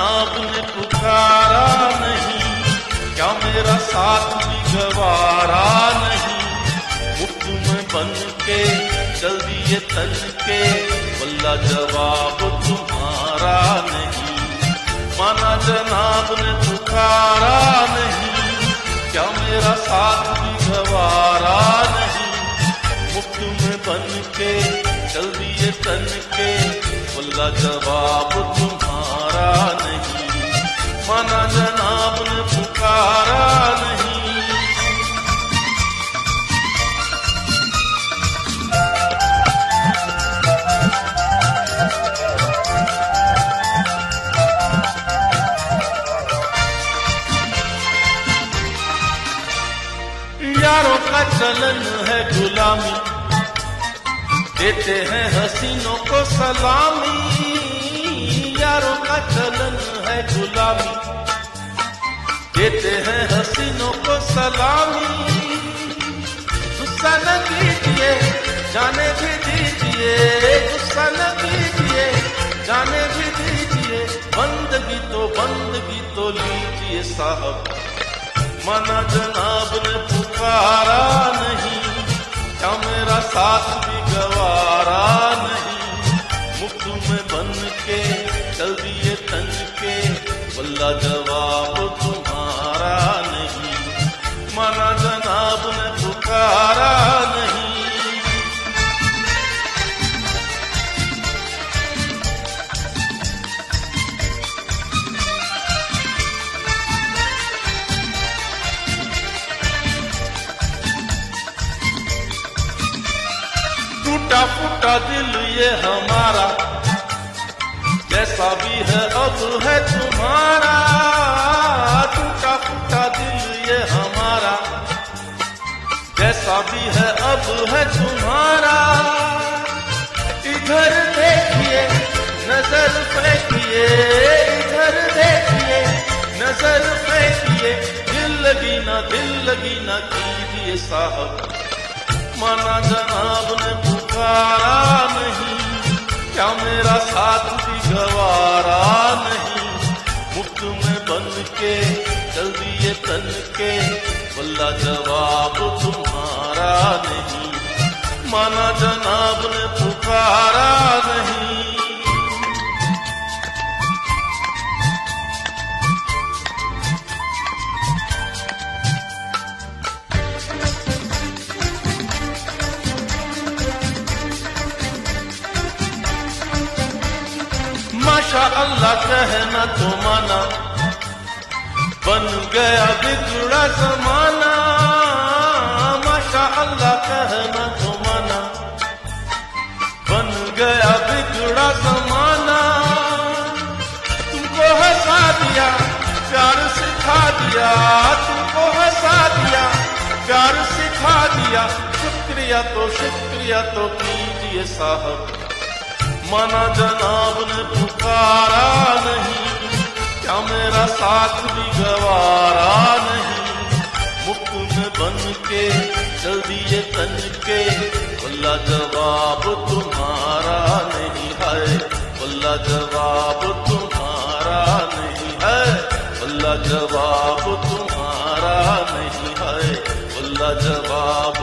जनाब ने पुकारा नहीं, क्या मेरा साथ भी गवारा नहीं। मुफ्त में बन के चल दिए तन के, वल्ला जवाब तुम्हारा नहीं। माना जनाब ने पुकारा नहीं, क्या मेरा साथ भी गवारा नहीं। मुफ्त में बन के चल दिए तन के, वल्ला जवाब तुम्हारा नहीं। माना जनाब ने पुकारा नहीं। यारों का चलन है गुलामी, देते हैं हसीनों को सलामी। यारों का चलन है गुलामी, देते हैं हसीनों को सलामी। गुस्सा न कीजिए जाने भी दीजिए, गुस्सा न कीजिए जाने भी दीजिए। बंदगी तो लीजिए साहब। माना जनाब ने पुकारा नहीं, क्या मेरा साथ भी गवारा नहीं। मुफ्त में बन के चल दिए तन के, वल्ला जवाब तुम्हारा नहीं। माना जनाब ने पुकारा नहीं। टूटा फूटा दिल ये हमारा, जैसा भी है अब है तुम्हारा। टूटा फूटा दिल ये हमारा, जैसा भी है अब है तुम्हारा। इधर देखिए नजर फेंकिए, इधर देखिए नजर फेंकिए। दिल लगी ना कीजिए साहब। माना जनाब ने पुकारा नहीं, क्या मेरा साथ भी गवारा नहीं। मुफ्त में बन के चल दिए तन के, वल्ला जवाब तुम्हारा नहीं। माना जनाब ने पुकारा नहीं। माशा अल्लाह कहना तो माना, बन गया बिगड़ा जमाना। माशा अल्लाह कहना तो माना, बन गया बिगड़ा जमाना। तुमको हंसा दिया प्यार सिखा दिया, तुमको हंसा दिया प्यार सिखा दिया। शुक्रिया तो कीजिए साहब। माना जनाब ने पुकारा नहीं, क्या मेरा साथ भी गवारा नहीं। मुफ्त में बन के चल दिए तन के, वल्ला जवाब तुम्हारा नहीं है। वल्ला जवाब तुम्हारा नहीं है, वल्ला जवाब तुम्हारा नहीं है, वल्ला जवाब